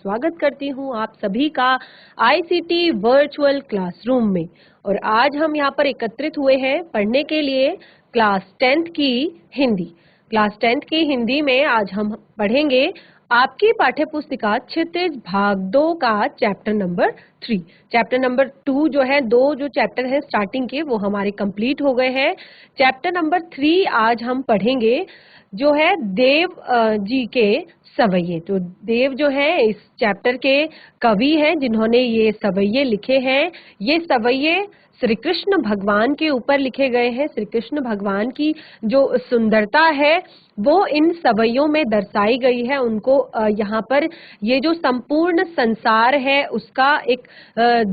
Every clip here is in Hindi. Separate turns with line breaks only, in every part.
स्वागत करती हूँ आप सभी का आईसीटी वर्चुअल क्लासरूम में। और आज हम यहाँ पर एकत्रित हुए हैं पढ़ने के लिए क्लास 10th की हिंदी। क्लास 10th की हिंदी में आज हम पढ़ेंगे आपकी पाठ्य पुस्तिका क्षितिज भाग 2 का चैप्टर नंबर 3। चैप्टर नंबर 2 जो है, दो जो चैप्टर है स्टार्टिंग के वो हमारे कंप्लीट हो गए हैं। चैप्टर नंबर 3 आज हम पढ़ेंगे जो है देव जी के सवैये। तो देव जो है इस चैप्टर के कवि हैं जिन्होंने ये सवैये लिखे हैं। ये सवैये श्री कृष्ण भगवान के ऊपर लिखे गए हैं। श्री कृष्ण भगवान की जो सुंदरता है वो इन सवैयों में दर्शाई गई है। उनको यहाँ पर ये जो संपूर्ण संसार है उसका एक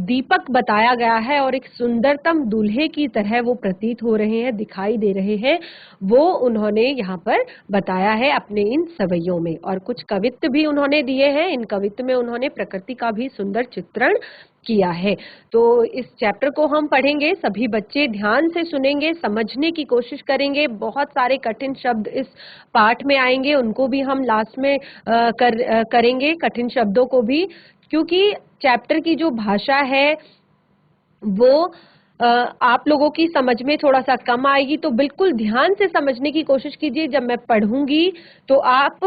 दीपक बताया गया है और एक सुंदरतम दूल्हे की तरह वो प्रतीत हो रहे हैं, दिखाई दे रहे हैं, वो उन्होंने यहाँ पर बताया है अपने इन सवैयों में। और कुछ कवित्व भी उन्होंने दिए हैं। इन कवित्व में उन्होंने प्रकृति का भी सुंदर चित्रण किया है। तो इस चैप्टर को हम पढ़ेंगे, सभी बच्चे ध्यान से सुनेंगे, समझने की कोशिश करेंगे। बहुत सारे कठिन शब्द इस पाठ में आएंगे, उनको भी हम लास्ट में करेंगे, कठिन शब्दों को भी, क्योंकि चैप्टर की जो भाषा है वो आप लोगों की समझ में थोड़ा सा कम आएगी। तो बिल्कुल ध्यान से समझने की कोशिश कीजिए। जब मैं पढ़ूंगी तो आप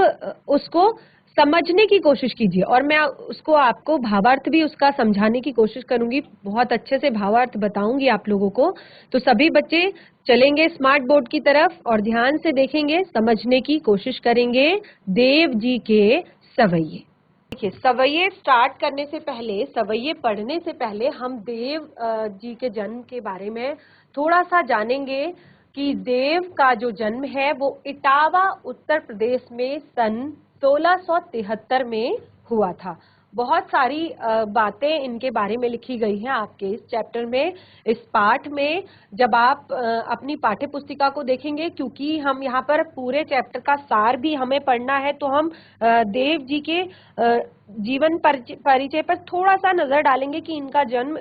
उसको समझने की कोशिश कीजिए और मैं उसको आपको भावार्थ भी उसका समझाने की कोशिश करूंगी। बहुत अच्छे से भावार्थ बताऊंगी आप लोगों को। तो सभी बच्चे चलेंगे स्मार्ट बोर्ड की तरफ और ध्यान से देखेंगे, समझने की कोशिश करेंगे देव जी के सवैये। देखिए, सवैये स्टार्ट करने से पहले, सवैये पढ़ने से पहले हम देव जी के जन्म के बारे में थोड़ा सा जानेंगे कि देव का जो जन्म है वो इटावा उत्तर प्रदेश में सन 1673 में हुआ था। बहुत सारी बातें इनके बारे में लिखी गई हैं आपके इस चैप्टर में, इस पाठ में। जब आप अपनी पाठ्य पुस्तिका को देखेंगे, क्योंकि हम यहाँ पर पूरे चैप्टर का सार भी हमें पढ़ना है, तो हम देव जी के जीवन परिचय पर थोड़ा सा नजर डालेंगे कि इनका जन्म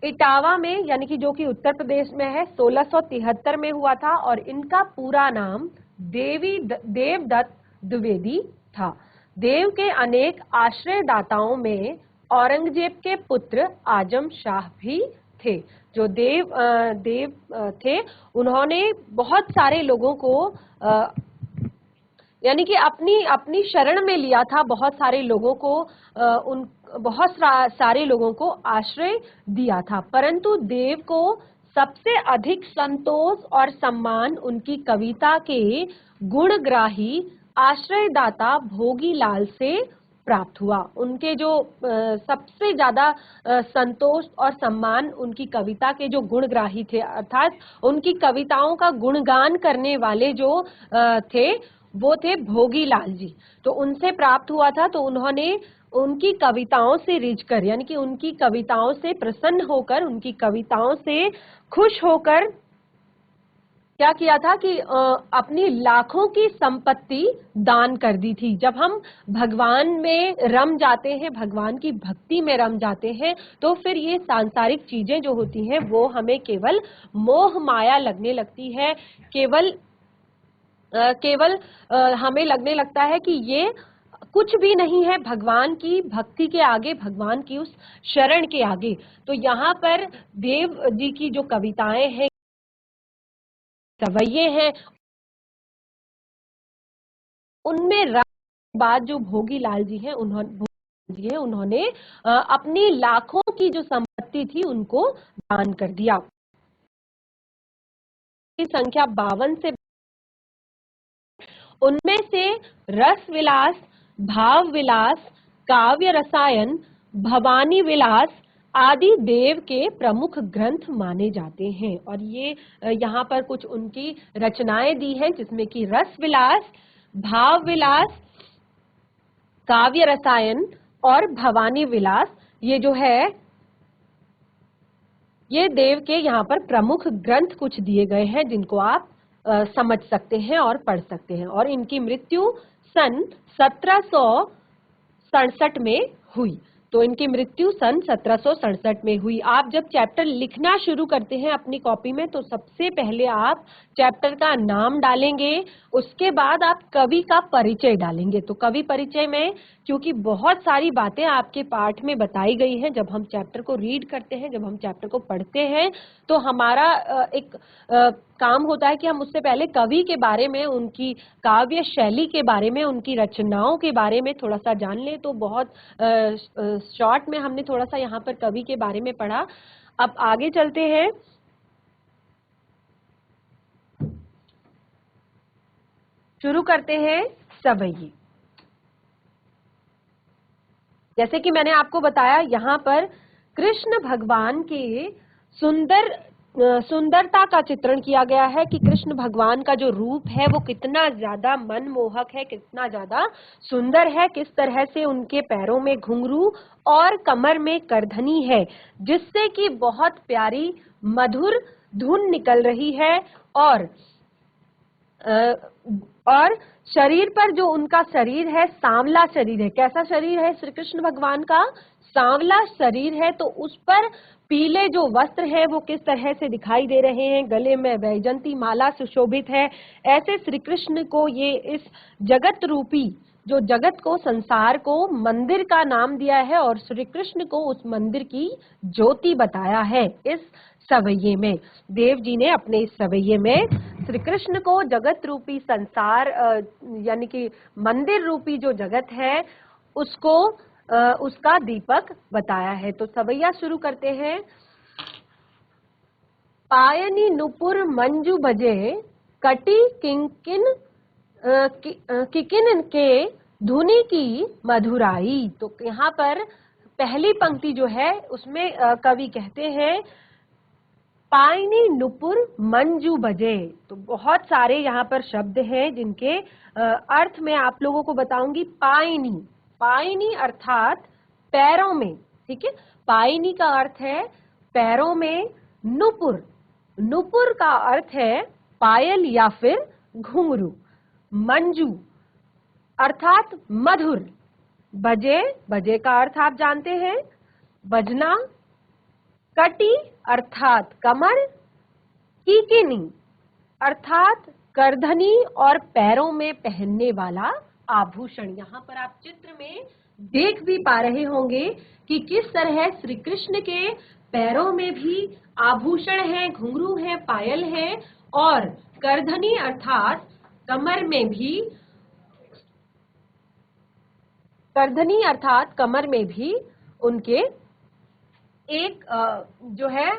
इटावा में, यानी कि जो कि उत्तर प्रदेश में है, 1673 में हुआ था। और इनका पूरा नाम देवदत्त द्विवेदी था। देव के अनेक आश्रयदाताओं में औरंगजेब के पुत्र आजम शाह भी थे। जो देव थे, उन्होंने बहुत सारे लोगों को यानी कि अपनी शरण में लिया था। बहुत सारे लोगों को सारे लोगों को आश्रय दिया था। परंतु देव को सबसे अधिक संतोष और सम्मान उनकी कविता के गुणग्राही आश्रयदाता भोगीलाल से प्राप्त हुआ। उनके जो सबसे ज्यादा संतोष और सम्मान उनकी कविता के जो गुणग्राही थे, अर्थात उनकी कविताओं का गुणगान करने वाले जो थे, वो थे भोगीलाल जी। तो उनसे प्राप्त हुआ था। तो उन्होंने उनकी कविताओं से रिझकर, यानी कि उनकी कविताओं से प्रसन्न होकर, उनकी कविताओं से खुश होकर क्या किया था कि अपनी लाखों की संपत्ति दान कर दी थी। जब हम भगवान में रम जाते हैं, भगवान की भक्ति में रम जाते हैं, तो फिर ये सांसारिक चीजें जो होती हैं वो हमें केवल मोह माया लगने लगती है। केवल हमें लगने लगता है कि ये कुछ भी नहीं है भगवान की भक्ति के आगे, भगवान की उस शरण के आगे। तो यहाँ पर देव जी की जो कविताएं हैं, सवैये हैं, उनमें बाद जो भोगीलाल जी हैं उन्होंने अपनी लाखों की जो संपत्ति थी उनको दान कर दिया। संख्या 52 से, उनमें से रस विलास, भाव विलास, काव्य रसायन, भवानी विलास आदि देव के प्रमुख ग्रंथ माने जाते हैं। और ये यहाँ पर कुछ उनकी रचनाएं दी हैं, जिसमें कि रस विलास, भाव विलास, काव्य रसायन और भवानी विलास, ये जो है ये देव के यहाँ पर प्रमुख ग्रंथ कुछ दिए गए हैं, जिनको आप समझ सकते हैं और पढ़ सकते हैं। और इनकी मृत्यु सन 1767 में हुई। तो इनकी मृत्यु सन 1767 में हुई। आप जब चैप्टर लिखना शुरू करते हैं अपनी कॉपी में तो सबसे पहले आप चैप्टर का नाम डालेंगे, उसके बाद आप कवि का परिचय डालेंगे। तो कवि परिचय में क्योंकि बहुत सारी बातें आपके पाठ में बताई गई हैं, जब हम चैप्टर को रीड करते हैं, जब हम चैप्टर को पढ़ते हैं तो हमारा एक काम होता है कि हम उससे पहले कवि के बारे में, उनकी काव्य शैली के बारे में, उनकी रचनाओं के बारे में थोड़ा सा जान लें। तो बहुत शॉर्ट में हमने थोड़ा सा यहाँ पर कवि के बारे में पढ़ा। अब आगे चलते हैं। शुरू करते हैं सवैये। जैसे कि मैंने आपको बताया, यहाँ पर कृष्ण भगवान के सुंदरता का चित्रण किया गया है कि कृष्ण भगवान का जो रूप है वो कितना ज्यादा मनमोहक है, कितना ज्यादा सुंदर है, किस तरह से उनके पैरों में घुंघरू और कमर में करधनी है, जिससे कि बहुत प्यारी मधुर धुन निकल रही है। और शरीर पर जो उनका शरीर है, सांवला शरीर है। कैसा शरीर है श्री कृष्ण भगवान का? सांवला शरीर है। तो उस पर पीले जो वस्त्र है वो किस तरह से दिखाई दे रहे हैं, गले में वैजंती माला सुशोभित है। ऐसे श्री कृष्ण को ये इस जगत रूपी, जो जगत को, संसार को मंदिर का नाम दिया है और श्री कृष्ण को उस मंदिर की ज्योति बताया है। इस सवैये में देव जी ने अपने इस सवैये में श्री कृष्ण को जगत रूपी संसार, यानी कि मंदिर रूपी जो जगत है उसको, उसका दीपक बताया है। तो सवैया शुरू करते हैं। पायनी नुपुर मंजू बजे, कटी किंकिन किकिन के धुनी की मधुराई। तो यहाँ पर पहली पंक्ति जो है उसमें कवि कहते हैं पायनी नुपुर मंजू बजे। तो बहुत सारे यहाँ पर शब्द हैं जिनके अर्थ मैं आप लोगों को बताऊंगी। पायनी, पायनी अर्थात पैरों में, ठीक है। पायनी का अर्थ है पैरों में। नुपुर, नुपुर का अर्थ है पायल या फिर घुंघरू। मंजू अर्थात मधुर। बजे, बजे का अर्थ आप जानते हैं, बजना। कटी अर्थात कमर। कीकिनी अर्थात करधनी और पैरों में पहनने वाला आभूषण। यहाँ पर आप चित्र में देख भी पा रहे होंगे कि किस तरह श्री कृष्ण के पैरों में भी आभूषण है, घुंघरू है, पायल है, और करधनी अर्थात कमर में भी, करधनी अर्थात कमर में भी उनके एक जो है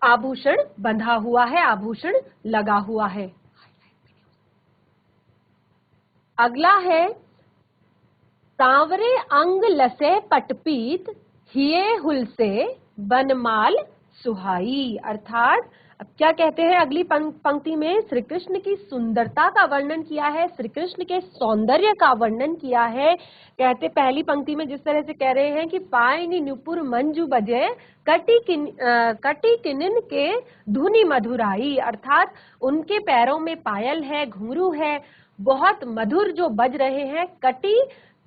आभूषण बंधा हुआ है, आभूषण लगा हुआ है। अगला है सांवरे अंग लसे पटपीत, हिये हुलसे बनमाल सुहाई। अर्थात अब क्या कहते हैं अगली पंक्ति में? श्री कृष्ण की सुंदरता का वर्णन किया है, श्री कृष्ण के सौंदर्य का वर्णन किया है। कहते पहली पंक्ति में जिस तरह से कह रहे हैं कि पायनी नुपुर मंजू बजे, कटी किनिन के धुनी मधुराई। अर्थात उनके पैरों में पायल है, घुंघरू है, बहुत मधुर जो बज रहे हैं। कटी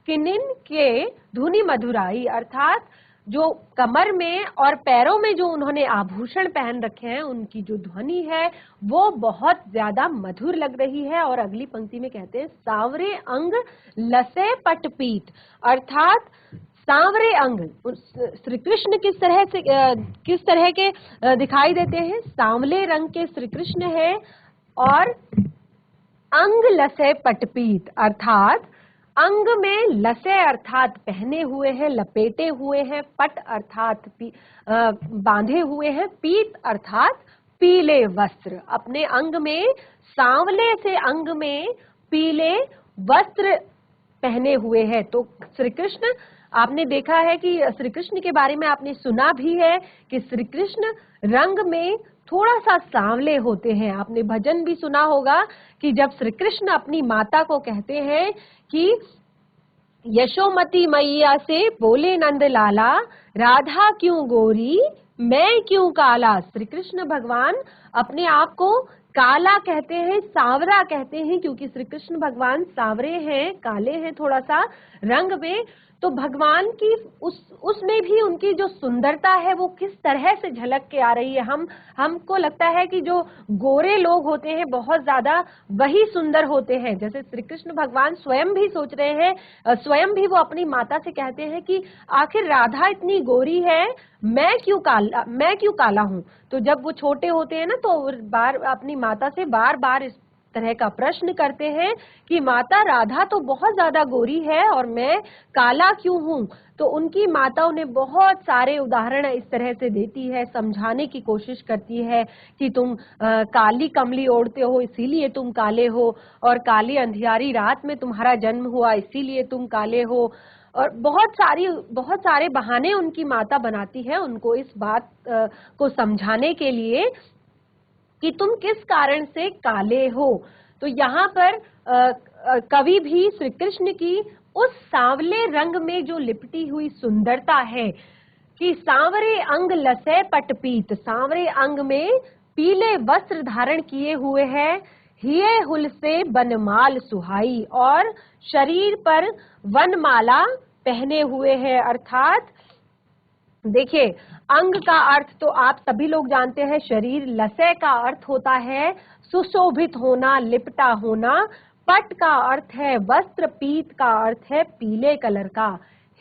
किनिन के धुनी मधुराई अर्थात जो कमर में और पैरों में जो उन्होंने आभूषण पहन रखे हैं, उनकी जो ध्वनि है वो बहुत ज्यादा मधुर लग रही है। और अगली पंक्ति में कहते हैं सांवरे अंग लसे पटपीत। अर्थात सांवरे अंग, श्री कृष्ण किस तरह के दिखाई देते हैं? सांवले रंग के श्री कृष्ण है। और अंग लसे पटपीत अर्थात अंग में लसे अर्थात पहने हुए हैं, लपेटे हुए हैं, पट अर्थात बांधे हुए हैं, पीत अर्थात पीले वस्त्र। अपने अंग में, सांवले से अंग में पीले वस्त्र पहने हुए हैं। तो श्री कृष्ण, आपने देखा है कि श्री कृष्ण के बारे में आपने सुना भी है कि श्री कृष्ण रंग में थोड़ा सा सांवले होते हैं। आपने भजन भी सुना होगा कि जब श्री कृष्ण अपनी माता को कहते हैं कि यशोमती मैया से बोले नंद लाला, राधा क्यों गोरी मैं क्यों काला। श्री कृष्ण भगवान अपने आप को काला कहते हैं, सांवरा कहते हैं, क्योंकि श्री कृष्ण भगवान सांवरे हैं, काले हैं थोड़ा सा रंग में। तो भगवान की उसमें भी उनकी जो सुंदरता है वो किस तरह से झलक के आ रही है। हमको लगता है कि जो गोरे लोग होते हैं बहुत ज्यादा वही सुंदर होते हैं। जैसे श्री कृष्ण भगवान स्वयं भी सोच रहे हैं, स्वयं भी वो अपनी माता से कहते हैं कि आखिर राधा इतनी गोरी है, मैं क्यों काला हूँ। तो जब वो छोटे होते हैं ना तो अपनी माता से बार बार इस तरह का प्रश्न करते हैं कि माता राधा तो बहुत ज्यादा गोरी है और मैं काला क्यों हूँ। तो उनकी माता उन्हें बहुत सारे उदाहरण इस तरह से देती है, समझाने की कोशिश करती है कि तुम काली कमली ओढ़ते हो इसीलिए तुम काले हो, और काली अंधियारी रात में तुम्हारा जन्म हुआ इसीलिए तुम काले हो। और बहुत सारे बहाने उनकी माता बनाती है उनको इस बात को समझाने के लिए कि तुम किस कारण से काले हो। तो यहाँ पर कवि भी श्री कृष्ण की उस सांवले रंग में जो लिपटी हुई सुंदरता है कि सांवरे अंग लसै पटपीत, सांवरे अंग में पीले वस्त्र धारण किए हुए है, हिये हुल से बनमाल सुहाई, और शरीर पर वनमाला पहने हुए है। अर्थात देखिए, अंग का अर्थ तो आप सभी लोग जानते हैं, शरीर। लसै का अर्थ होता है सुशोभित होना, लिपटा होना। पट का अर्थ है वस्त्र, पीत का अर्थ है पीले कलर का।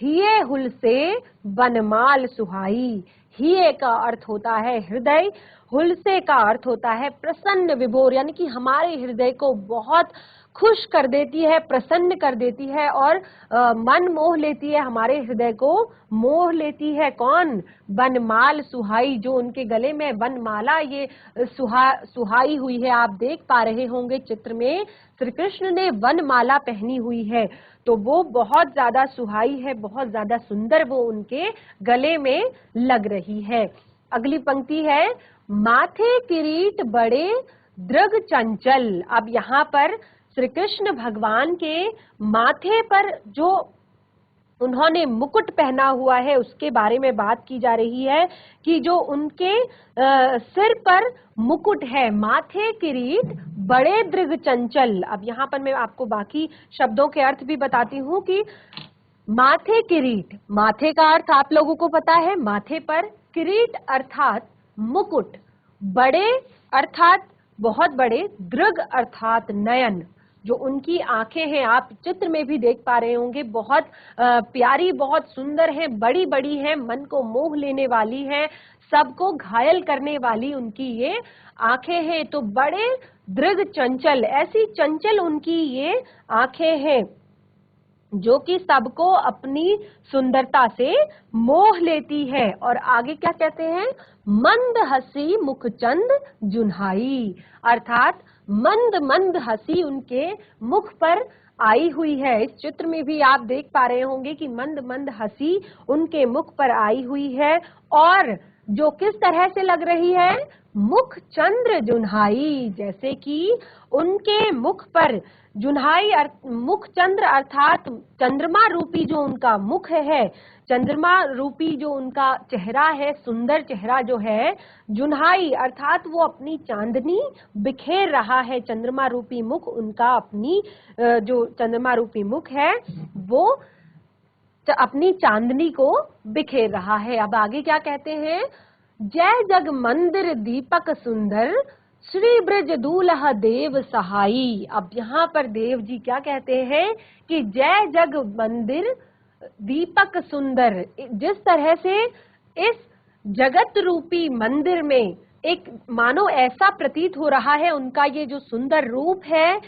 हिये हुल से बनमाल सुहाई, हिये का अर्थ होता है हृदय, हुलसे का अर्थ होता है प्रसन्न विभोर, यानी कि हमारे हृदय को बहुत खुश कर देती है, प्रसन्न कर देती है और मन मोह लेती है, हमारे हृदय को मोह लेती है। कौन? वनमाल सुहाई, जो उनके गले में वनमाला ये सुहाई हुई है। आप देख पा रहे होंगे चित्र में श्री कृष्ण ने वनमाला पहनी हुई है, तो वो बहुत ज्यादा सुहाई है, बहुत ज्यादा सुंदर वो उनके गले में लग रही है। अगली पंक्ति है, माथे किरीट बड़े दृग चंचल। अब यहाँ पर श्री कृष्ण भगवान के माथे पर जो उन्होंने मुकुट पहना हुआ है उसके बारे में बात की जा रही है कि जो उनके सिर पर मुकुट है, माथे किरीट बड़े दृग चंचल। अब यहाँ पर मैं आपको बाकी शब्दों के अर्थ भी बताती हूँ कि माथे किरीट, माथे का अर्थ आप लोगों को पता है, माथे पर, किरीट अर्थात मुकुट, बड़े अर्थात बहुत बड़े, दृग अर्थात नयन, जो उनकी आंखें हैं आप चित्र में भी देख पा रहे होंगे, बहुत प्यारी, बहुत सुंदर है, बड़ी बड़ी है, मन को मोह लेने वाली है, सबको घायल करने वाली उनकी ये आंखें हैं। तो बड़े दृग चंचल, ऐसी चंचल उनकी ये आंखें हैं जो कि सबको अपनी सुंदरता से मोह लेती है। और आगे क्या कहते हैं, मंद हंसी मुखचंद जुन्हाई, अर्थात मंद मंद हंसी उनके मुख पर आई हुई है। इस चित्र में भी आप देख पा रहे होंगे कि मंद मंद हंसी उनके मुख पर आई हुई है, और जो किस तरह से लग रही है, मुख चंद्र जुन्हाई, जैसे कि उनके मुख पर जुन्हाई, मुख चंद्र अर्थात चंद्रमा रूपी जो उनका मुख है, चंद्रमा रूपी जो उनका चेहरा है, सुंदर चेहरा जो है, जुन्हाई अर्थात वो अपनी चांदनी बिखेर रहा है। चंद्रमा रूपी मुख उनका, अपनी जो चंद्रमा रूपी मुख है वो अपनी चांदनी को बिखेर रहा है। अब आगे क्या कहते हैं, जय जग मंदिर दीपक सुंदर, श्री ब्रज दूल्हा देव सहाई। अब यहाँ पर देव जी क्या कहते हैं कि जय जग मंदिर दीपक सुंदर, जिस तरह से इस जगत रूपी मंदिर में एक मानो ऐसा प्रतीत हो रहा है, उनका ये जो सुंदर रूप है,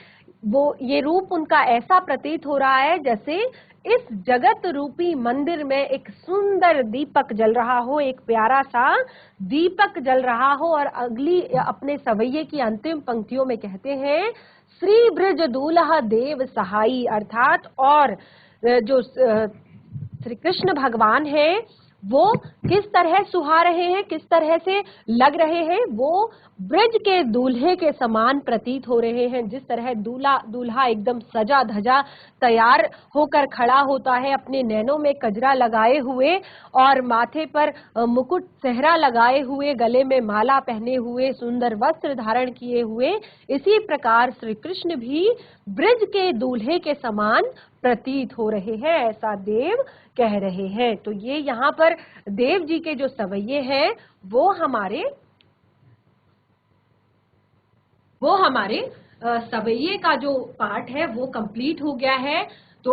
वो ये रूप उनका ऐसा प्रतीत हो रहा है जैसे इस जगत रूपी मंदिर में एक सुंदर दीपक जल रहा हो, एक प्यारा सा दीपक जल रहा हो। और अगली अपने सवैये की अंतिम पंक्तियों में कहते हैं, श्री ब्रज दूल्हा देव सहाई, अर्थात और जो श्री कृष्ण भगवान है वो किस तरह सुहा रहे हैं, किस तरह से लग रहे हैं, वो ब्रज के दूल्हे के समान प्रतीत हो रहे हैं। जिस तरह दूल्हा एकदम सजा धजा तैयार होकर खड़ा होता है, अपने नैनों में कजरा लगाए हुए और माथे पर मुकुट सेहरा लगाए हुए, गले में माला पहने हुए, सुंदर वस्त्र धारण किए हुए, इसी प्रकार श्री कृष्ण भी ब्रज के दूल्हे के समान प्रतीत हो रहे हैं, ऐसा देव कह रहे हैं। तो ये यहाँ पर देव जी के जो सवैये हैं वो हमारे सवैये का जो पार्ट है वो कंप्लीट हो गया है। तो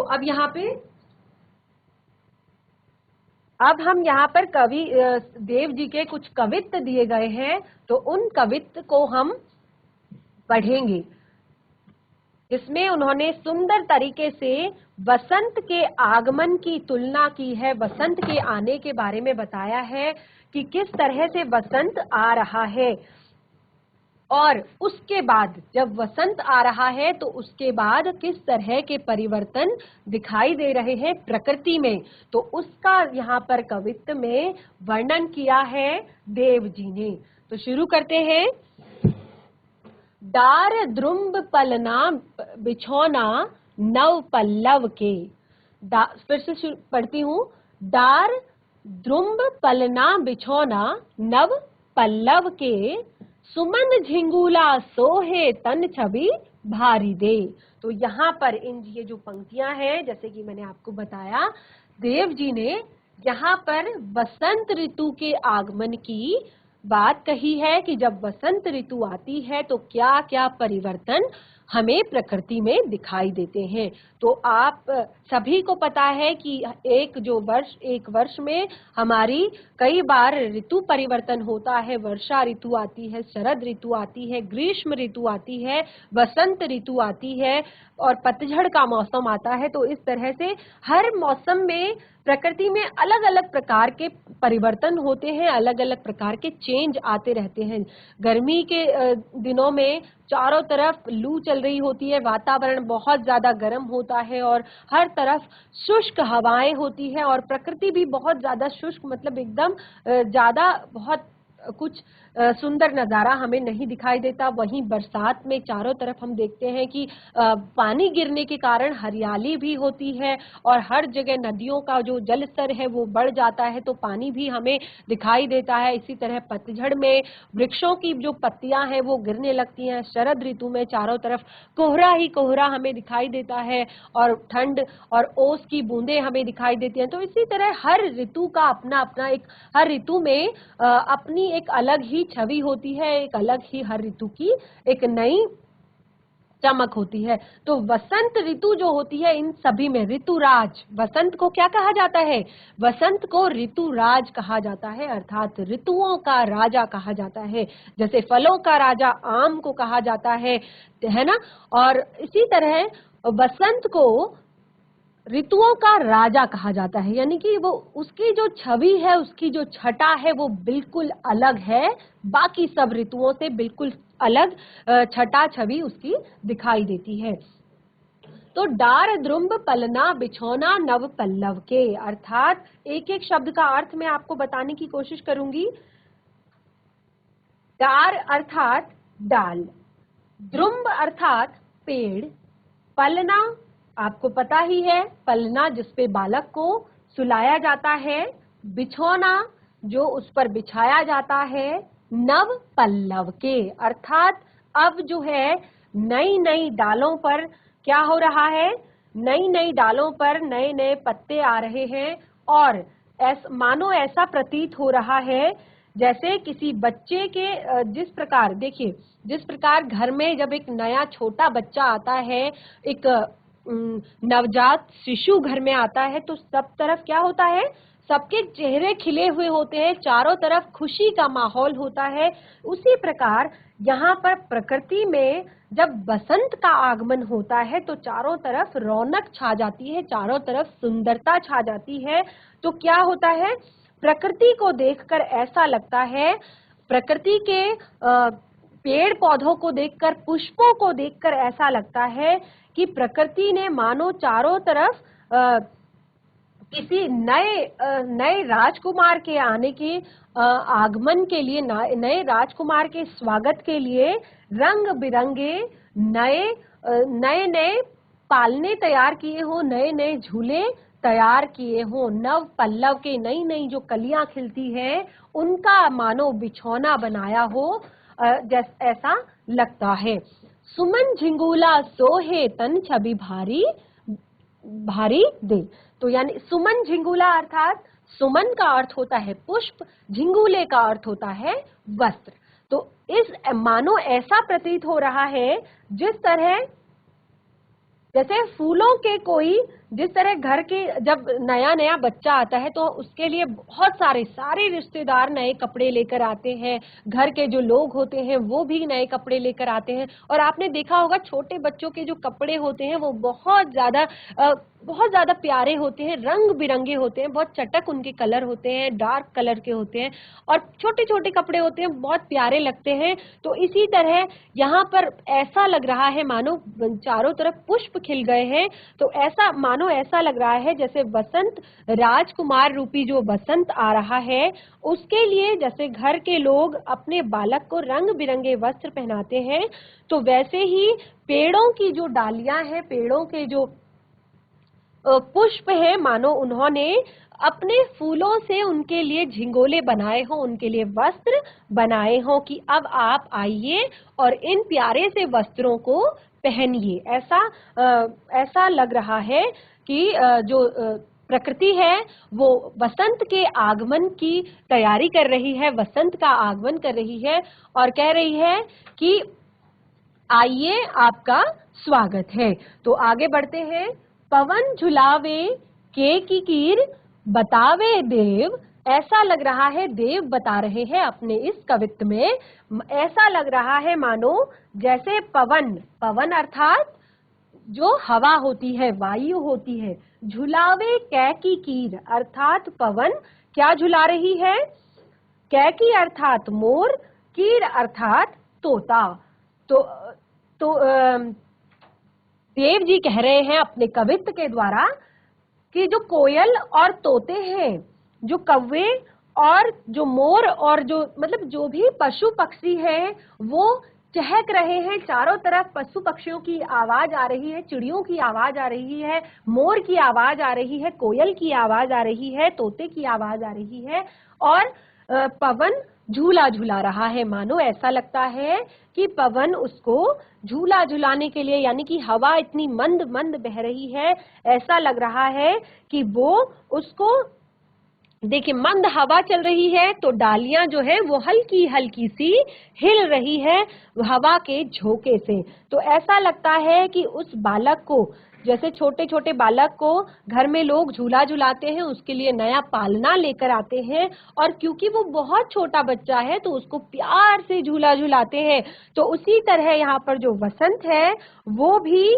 अब हम यहाँ पर कवि देव जी के कुछ कवित्त दिए गए हैं, तो उन कवित्त को हम पढ़ेंगे। इसमें उन्होंने सुंदर तरीके से वसंत के आगमन की तुलना की है, वसंत के आने के बारे में बताया है कि किस तरह से वसंत आ रहा है, और उसके बाद जब वसंत आ रहा है तो उसके बाद किस तरह के परिवर्तन दिखाई दे रहे हैं प्रकृति में, तो उसका यहाँ पर कवित्त में वर्णन किया है देव जी ने। तो शुरू करते हैं। डार द्रुम्ब पलना बिछौना नव पल्लव के। फिर से पढ़ती हूँ। डार द्रुम्ब पलना बिछौना नव पल्लव के, सुमन झिंगुला सोहे तन छवि भारी दे। तो यहाँ पर ये जो पंक्तियां हैं, जैसे कि मैंने आपको बताया, देव जी ने यहाँ पर वसंत ऋतु के आगमन की बात कही है कि जब वसंत ऋतु आती है तो क्या क्या परिवर्तन हमें प्रकृति में दिखाई देते हैं। तो आप सभी को पता है कि एक वर्ष में हमारी कई बार ऋतु परिवर्तन होता है। वर्षा ऋतु आती है, शरद ऋतु आती है, ग्रीष्म ऋतु आती है, वसंत ऋतु आती है और पतझड़ का मौसम आता है। तो इस तरह से हर मौसम में प्रकृति में अलग अलग प्रकार के परिवर्तन होते हैं, अलग अलग प्रकार के चेंज आते रहते हैं। गर्मी के दिनों में चारों तरफ लू चल रही होती है, वातावरण बहुत ज्यादा गर्म होता है और हर तरफ शुष्क हवाएं होती है और प्रकृति भी बहुत ज्यादा शुष्क, मतलब एकदम ज्यादा बहुत कुछ सुंदर नजारा हमें नहीं दिखाई देता। वहीं बरसात में चारों तरफ हम देखते हैं कि पानी गिरने के कारण हरियाली भी होती है और हर जगह नदियों का जो जल स्तर है वो बढ़ जाता है, तो पानी भी हमें दिखाई देता है। इसी तरह पतझड़ में वृक्षों की जो पत्तियां हैं वो गिरने लगती हैं। शरद ऋतु में चारों तरफ कोहरा ही कोहरा हमें दिखाई देता है और ठंड और ओस की बूंदें हमें दिखाई देती हैं। तो इसी तरह हर ऋतु का अपना अपना हर ऋतु में अपनी एक अलग ही छवि होती है, एक अलग ही हर ऋतु की एक नई चमक होती है। तो वसंत ऋतु जो होती है इन सभी में ऋतुराज, वसंत को क्या कहा जाता है? वसंत को ऋतुराज कहा जाता है, अर्थात ऋतुओं का राजा कहा जाता है। जैसे फलों का राजा आम को कहा जाता है ना। और इसी तरह वसंत को ऋतुओं का राजा कहा जाता है, यानी कि वो उसकी जो छवि है, उसकी जो छटा है वो बिल्कुल अलग है, बाकी सब ऋतुओं से बिल्कुल अलग छटा छवि उसकी दिखाई देती है। तो डार द्रुम्ब पलना बिछौना नव पल्लव के, अर्थात एक एक शब्द का अर्थ मैं आपको बताने की कोशिश करूंगी। डार अर्थात डाल, द्रुम्ब अर्थात पेड़, पलना आपको पता ही है, पलना जिसपे बालक को सुलाया जाता है, बिछौना जो उस पर बिछाया जाता है, नव पल्लव के अर्थात अब जो है नई नई डालों पर क्या हो रहा है, नई नई डालों पर नए नए पत्ते आ रहे हैं और मानो ऐसा प्रतीत हो रहा है जैसे किसी बच्चे के जिस प्रकार देखिए, जिस प्रकार घर में जब एक नया छोटा बच्चा आता है, एक नवजात शिशु घर में आता है तो सब तरफ क्या होता है, सबके चेहरे खिले हुए होते हैं, चारों तरफ खुशी का माहौल होता है। उसी प्रकार यहाँ पर प्रकृति में जब बसंत का आगमन होता है तो चारों तरफ रौनक छा जाती है, चारों तरफ सुंदरता छा जाती है। तो क्या होता है, प्रकृति को देखकर ऐसा लगता है, प्रकृति के पेड़ पौधों को देखकर, पुष्पों को देखकर ऐसा लगता है कि प्रकृति ने मानो चारों तरफ किसी नए राजकुमार के आने के आगमन के लिए, नए राजकुमार के स्वागत के लिए रंग बिरंगे नए नए पालने तैयार किए हो, नए नए झूले तैयार किए हो, नव पल्लव के नई नई जो कलियां खिलती हैं उनका मानो बिछौना बनाया हो, ऐसा लगता है। सुमन झिंगूला सोहे तन छवि भारी भारी दे। तो यानी सुमन झिंगूला अर्थात सुमन का अर्थ होता है पुष्प, झिंगूले का अर्थ होता है वस्त्र। तो इस मानो ऐसा प्रतीत हो रहा है जिस तरह जैसे फूलों के कोई, जिस तरह घर के जब नया नया बच्चा आता है तो उसके लिए बहुत सारे रिश्तेदार नए कपड़े लेकर आते हैं, घर के जो लोग होते हैं वो भी नए कपड़े लेकर आते हैं। और आपने देखा होगा छोटे बच्चों के जो कपड़े होते हैं वो बहुत ज्यादा प्यारे होते हैं, रंग बिरंगे होते हैं, बहुत चटक उनके कलर होते हैं, डार्क कलर के होते हैं और छोटे छोटे कपड़े होते हैं, बहुत प्यारे लगते हैं। तो इसी तरह यहाँ पर ऐसा लग रहा है मानो चारों तरफ पुष्प खिल गए हैं। तो ऐसा मानो ऐसा लग रहा है जैसे वसंत, राजकुमार रूपी जो वसंत आ रहा है उसके लिए जैसे घर के लोग अपने बालक को रंग बिरंगे वस्त्र पहनाते हैं, तो वैसे ही पेड़ों की जो डालियां हैं, पेड़ों के जो पुष्प है, मानो उन्होंने अपने फूलों से उनके लिए झिंगोले बनाए हो, उनके लिए वस्त्र बनाए हो कि अब आप आइए और इन प्यारे से वस्त्रों को पहनिए। ऐसा लग रहा है कि जो प्रकृति है वो वसंत के आगमन की तैयारी कर रही है, वसंत का आगमन कर रही है और कह रही है कि आइए आपका स्वागत है। तो आगे बढ़ते हैं। पवन झुलावे के की कीर बतावे देव। ऐसा लग रहा है देव बता रहे हैं अपने इस कवित्व में। ऐसा लग रहा है मानो जैसे पवन अर्थात जो हवा होती है, वायु होती है। झुलावे कै की कीर अर्थात पवन क्या झुला रही है? कै की अर्थात मोर, कीर अर्थात तोता। तो देव जी कह रहे हैं अपने कवित्व के द्वारा कि जो कोयल और तोते हैं, जो कौवे और जो मोर और जो मतलब जो भी पशु पक्षी हैं वो चहक रहे हैं। चारों तरफ पशु पक्षियों की आवाज आ रही है, चिड़ियों की आवाज आ रही है, मोर की आवाज आ रही है, कोयल की आवाज आ रही है, तोते की आवाज आ रही है और पवन झूला झूला रहा है। मानो ऐसा लगता है कि पवन उसको झूला झुलाने के लिए, यानी कि हवा इतनी मंद मंद बह रही है, ऐसा लग रहा है कि वो उसको, देखिए मंद हवा चल रही है तो डालियां जो है वो हल्की हल्की सी हिल रही है हवा के झोंके से। तो ऐसा लगता है कि उस बालक को, जैसे छोटे छोटे बालक को घर में लोग झूला झुलाते हैं, उसके लिए नया पालना लेकर आते हैं और क्योंकि वो बहुत छोटा बच्चा है तो उसको प्यार से झूला झुलाते हैं। तो उसी तरह यहाँ पर जो वसंत है वो भी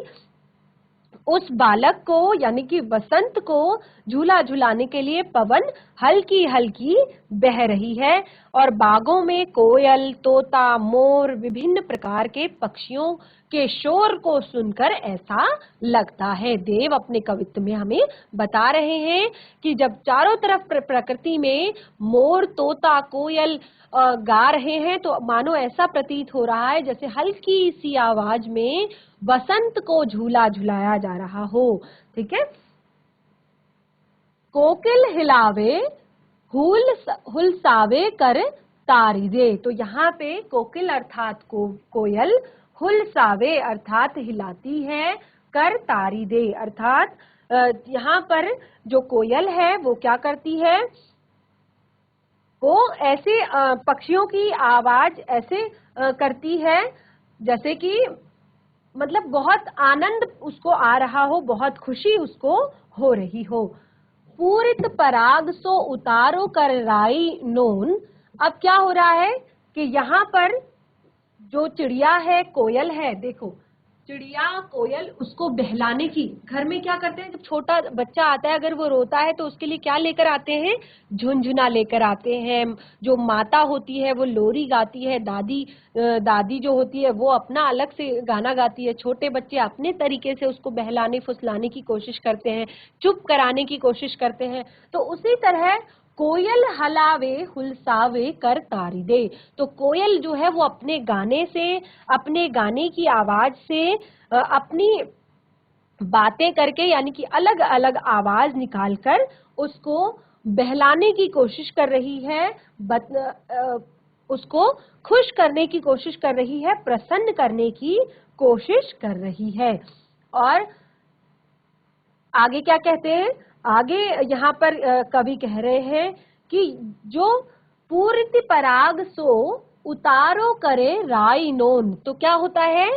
उस बालक को यानी कि वसंत को झूला झुलाने के लिए पवन हल्की हल्की बह रही है और बागों में कोयल, तोता, मोर, विभिन्न प्रकार के पक्षियों के शोर को सुनकर ऐसा लगता है। देव अपने कवित्व में हमें बता रहे हैं कि जब चारों तरफ प्रकृति में मोर, तोता, कोयल गा रहे हैं तो मानो ऐसा प्रतीत हो रहा है जैसे हल्की सी आवाज में वसंत को झूला झुलाया जा रहा हो। ठीक है। कोकिल हिलावे हुलसावे कर तारी दे। तो यहाँ पे कोकिल अर्थात कोयल, हुलसावे अर्थात हिलाती है, कर तारी दे अर्थात यहाँ पर जो कोयल है वो क्या करती है, वो ऐसे पक्षियों की आवाज ऐसे करती है जैसे कि मतलब बहुत आनंद उसको आ रहा हो, बहुत खुशी उसको हो रही हो। पूरित पराग सो उतारो कर राई नोन। अब क्या हो रहा है कि यहाँ पर जो चिड़िया है, कोयल है, देखो चिड़िया कोयल उसको बहलाने की, घर में क्या करते हैं जब छोटा बच्चा आता है अगर वो रोता है तो उसके लिए क्या लेकर आते हैं, झुनझुना लेकर आते हैं। जो माता होती है वो लोरी गाती है, दादी जो होती है वो अपना अलग से गाना गाती है, छोटे बच्चे अपने तरीके से उसको बहलाने फुसलाने की कोशिश करते हैं, चुप कराने की कोशिश करते हैं। तो उसी तरह कोयल हलावे हुलसावे कर तारी दे, तो कोयल जो है वो अपने गाने से, अपने गाने की आवाज से अपनी बातें करके यानी कि अलग अलग आवाज निकालकर उसको बहलाने की कोशिश कर रही है, उसको खुश करने की कोशिश कर रही है, प्रसन्न करने की कोशिश कर रही है। और आगे क्या कहते हैं, आगे यहाँ पर कवि कह रहे हैं कि जो पूर्ति पराग सो उतारो करे राई नोन, तो क्या होता है,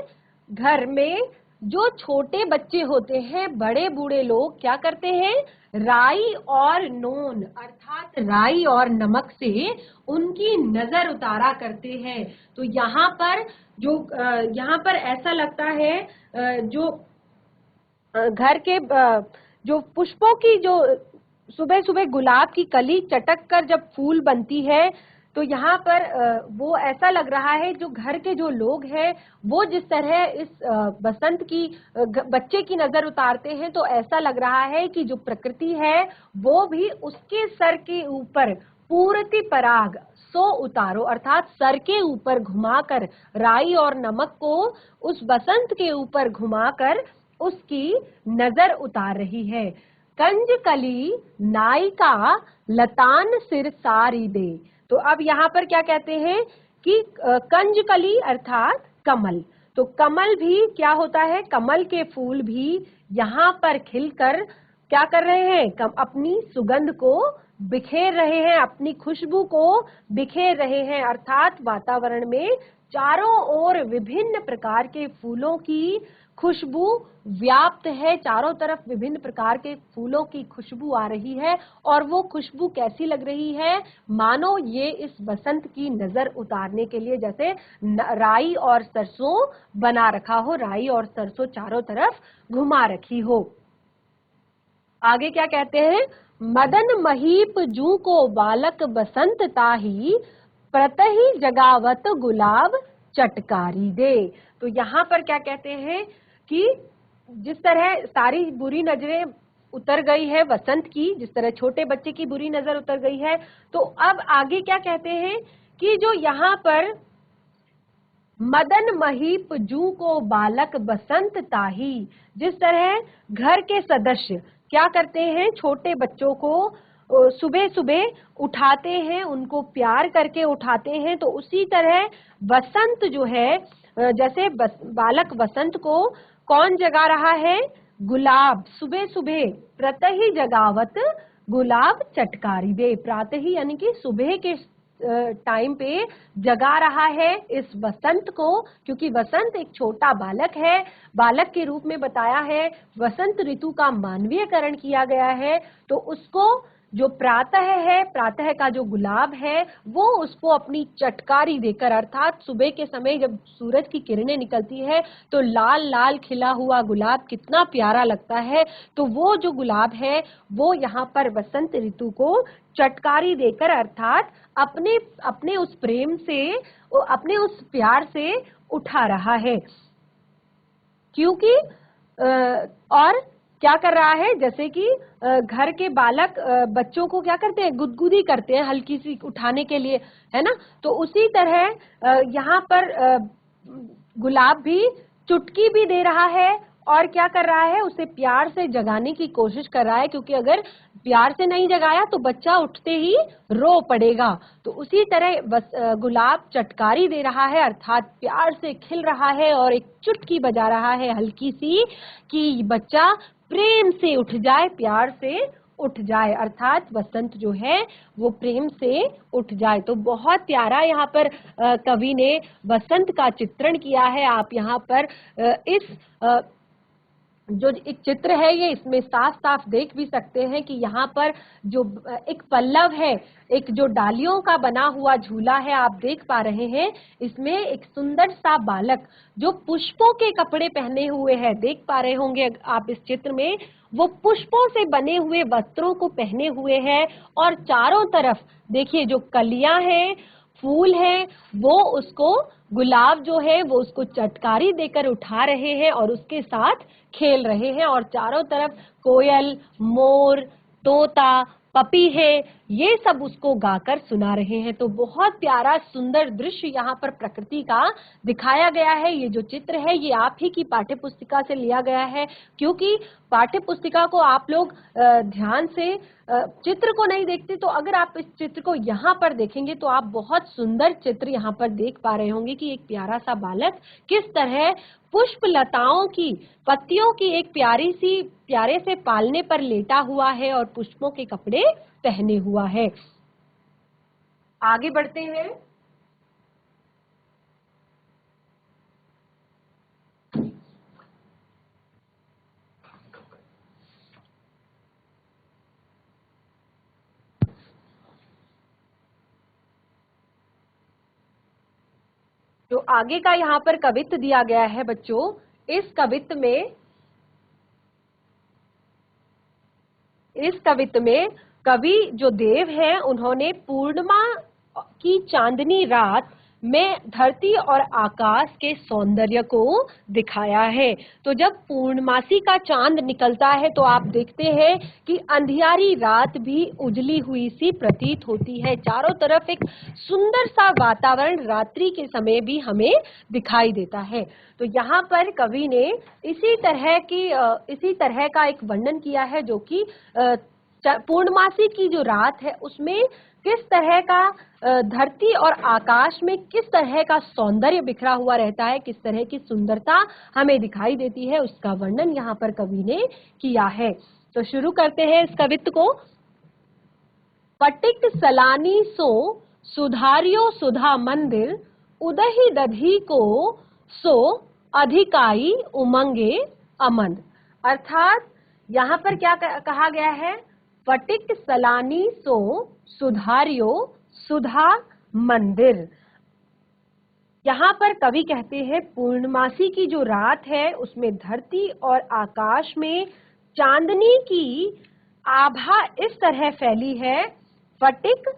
घर में जो छोटे बच्चे होते हैं, बड़े बूढ़े लोग क्या करते हैं, राई और नोन अर्थात राई और नमक से उनकी नजर उतारा करते हैं। तो यहाँ पर यहाँ पर ऐसा लगता है जो घर के जो पुष्पों की जो सुबह सुबह गुलाब की कली चटक कर जब फूल बनती है, तो यहाँ पर वो ऐसा लग रहा है जो घर के जो लोग हैं वो जिस तरह इस बसंत की बच्चे की नजर उतारते हैं, तो ऐसा लग रहा है कि जो प्रकृति है वो भी उसके सर के ऊपर पूर्ति पराग सो उतारो अर्थात सर के ऊपर घुमाकर राई और नमक को उस बसंत के ऊपर घुमाकर उसकी नजर उतार रही है। कंज कली नायिका लतान सिर सारी दे, तो अब यहाँ पर क्या कहते हैं कि कंज कली अर्थात कमल, तो कमल भी क्या होता है, कमल के फूल भी यहाँ पर खिलकर क्या कर रहे हैं, अपनी सुगंध को बिखेर रहे हैं, अपनी खुशबू को बिखेर रहे हैं, अर्थात वातावरण में चारों ओर विभिन्न प्रकार के फूलों की खुशबू व्याप्त है, चारों तरफ विभिन्न प्रकार के फूलों की खुशबू आ रही है। और वो खुशबू कैसी लग रही है, मानो ये इस बसंत की नजर उतारने के लिए जैसे राई और सरसों बना रखा हो, राई और सरसों चारों तरफ घुमा रखी हो। आगे क्या कहते हैं, मदन महीप जू को बालक बसंत ताही प्रतहि जगावत गुलाब चटकारी दे, तो यहाँ पर क्या कहते हैं कि जिस तरह सारी बुरी नजरें उतर गई है वसंत की, जिस तरह छोटे बच्चे की बुरी नजर उतर गई है, तो अब आगे क्या कहते हैं कि जो यहाँ पर मदन महीप जू को बालक बसंत ताही, जिस तरह घर के सदस्य क्या करते हैं, छोटे बच्चों को सुबह सुबह उठाते हैं, उनको प्यार करके उठाते हैं, तो उसी तरह वसंत जो है, जैसे बालक वसंत को कौन जगा रहा है, गुलाब सुबह सुबह प्रतहि जगावत गुलाब चटकारी दे, प्रातः यानी कि सुबह के टाइम पे जगा रहा है इस वसंत को, क्योंकि वसंत एक छोटा बालक है, बालक के रूप में बताया है, वसंत ऋतु का मानवीयकरण किया गया है, तो उसको जो प्रातः है, प्रातः का जो गुलाब है वो उसको अपनी चटकारी देकर, अर्थात सुबह के समय जब सूरज की किरणें निकलती है तो लाल लाल खिला हुआ गुलाब कितना प्यारा लगता है, तो वो जो गुलाब है वो यहाँ पर वसंत ऋतु को चटकारी देकर अर्थात अपने अपने उस प्रेम से, अपने उस प्यार से उठा रहा है, क्योंकि और क्या कर रहा है, जैसे कि घर के बालक बच्चों को क्या करते हैं, गुदगुदी करते हैं हल्की सी उठाने के लिए, है ना, तो उसी तरह यहाँ पर गुलाब भी चुटकी भी दे रहा है और क्या कर रहा है, उसे प्यार से जगाने की कोशिश कर रहा है, क्योंकि अगर प्यार से नहीं जगाया तो बच्चा उठते ही रो पड़ेगा, तो उसी तरह गुलाब चटकारी दे रहा है अर्थात प्यार से खिल रहा है और एक चुटकी बजा रहा है हल्की सी कि बच्चा प्रेम से उठ जाए, प्यार से उठ जाए, अर्थात वसंत जो है वो प्रेम से उठ जाए। तो बहुत प्यारा यहाँ पर कवि ने वसंत का चित्रण किया है। आप यहाँ पर इस जो एक चित्र है ये इसमें साफ साफ देख भी सकते हैं कि यहाँ पर जो एक पल्लव है, एक जो डालियों का बना हुआ झूला है, आप देख पा रहे हैं। इसमें एक सुंदर सा बालक जो पुष्पों के कपड़े पहने हुए है, देख पा रहे होंगे आप इस चित्र में, वो पुष्पों से बने हुए वस्त्रों को पहने हुए है और चारों तरफ देखिए जो कलियां हैं, फूल हैं, वो उसको गुलाब जो है वो उसको चटकारी देकर उठा रहे हैं और उसके साथ खेल रहे हैं और चारों तरफ कोयल, मोर, तोता, पपी है, ये सब उसको गाकर सुना रहे हैं। तो बहुत प्यारा सुंदर दृश्य यहाँ पर प्रकृति का दिखाया गया है। ये जो चित्र है ये आप ही की पाठ्य पुस्तिका से लिया गया है, क्योंकि पाठ्य पुस्तिका को आप लोग ध्यान से चित्र को नहीं देखते, तो अगर आप इस चित्र को यहाँ पर देखेंगे तो आप बहुत सुंदर चित्र यहाँ पर देख पा रहे होंगे कि एक प्यारा सा बालक किस तरह पुष्प लताओं की पत्तियों की एक प्यारे से पालने पर लेटा हुआ है और पुष्पों के कपड़े पहने हुआ है। आगे बढ़ते हैं। जो आगे का यहाँ पर कवित्व दिया गया है बच्चों, इस कवित्व में कवि जो देव हैं उन्होंने पूर्णिमा की चांदनी रात में धरती और आकाश के सौंदर्य को दिखाया है। तो जब पूर्णमासी का चांद निकलता है तो आप देखते हैं कि अंधियारी रात भी उजली हुई सी प्रतीत होती है। चारों तरफ एक सुंदर सा वातावरण रात्रि के समय भी हमें दिखाई देता है। तो यहाँ पर कवि ने इसी तरह का एक वर्णन किया है, जो कि पूर्णमासी की जो रात है उसमें किस तरह का धरती और आकाश में किस तरह का सौंदर्य बिखरा हुआ रहता है, किस तरह की सुंदरता हमें दिखाई देती है, उसका वर्णन यहाँ पर कवि ने किया है। तो शुरू करते हैं इस कवित्व को। पटिक सलानी सो सुधारियो सुधा मंदिर, उदही दधी को सो अधिकाई उमंगे अमन। अर्थात यहाँ पर क्या कहा गया है, पटिक सलानी सो सुधारियो सुधा मंदिर। यहाँ पर कवि कहते हैं पूर्णमासी की जो रात है उसमें धरती और आकाश में चांदनी की आभा इस तरह फैली है, फटिक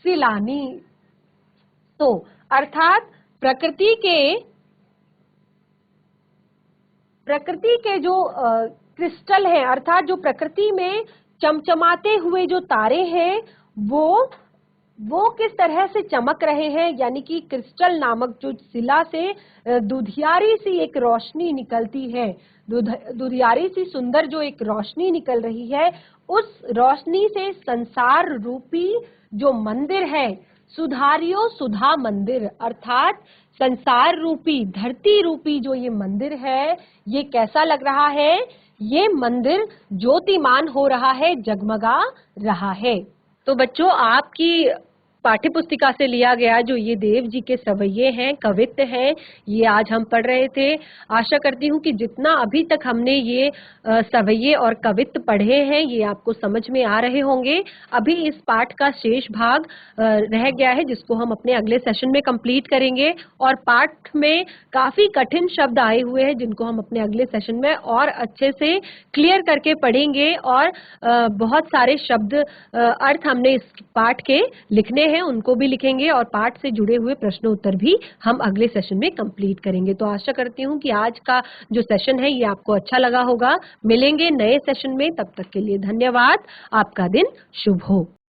सिलानी। तो अर्थात प्रकृति के जो क्रिस्टल है, अर्थात जो प्रकृति में चमचमाते हुए जो तारे हैं वो किस तरह से चमक रहे हैं, यानी कि क्रिस्टल नामक जो शिला से दुधियारी सी एक रोशनी निकलती है, दुधियारी सी सुंदर जो एक रोशनी निकल रही है, उस रोशनी से संसार रूपी जो मंदिर है, सुधारियो सुधा मंदिर, अर्थात संसार रूपी धरती रूपी जो ये मंदिर है, ये कैसा लग रहा है, ये मंदिर ज्योतिमान हो रहा है, जगमगा रहा है। तो बच्चों आपकी पाठ्य पुस्तिका से लिया गया जो ये देव जी के सवैये हैं, कवित्व हैं, ये आज हम पढ़ रहे थे। आशा करती हूँ कि जितना अभी तक हमने ये सवैये और कवित्व पढ़े हैं ये आपको समझ में आ रहे होंगे। अभी इस पाठ का शेष भाग रह गया है जिसको हम अपने अगले सेशन में कंप्लीट करेंगे, और पाठ में काफी कठिन शब्द आए हुए हैं जिनको हम अपने अगले सेशन में और अच्छे से क्लियर करके पढ़ेंगे, और बहुत सारे शब्द अर्थ हमने इस पाठ के लिखने हैं उनको भी लिखेंगे, और पाठ से जुड़े हुए प्रश्न उत्तर भी हम अगले सेशन में कंप्लीट करेंगे। तो आशा करती हूँ कि आज का जो सेशन है ये आपको अच्छा लगा होगा। मिलेंगे नए सेशन में, तब तक के लिए धन्यवाद। आपका दिन शुभ हो।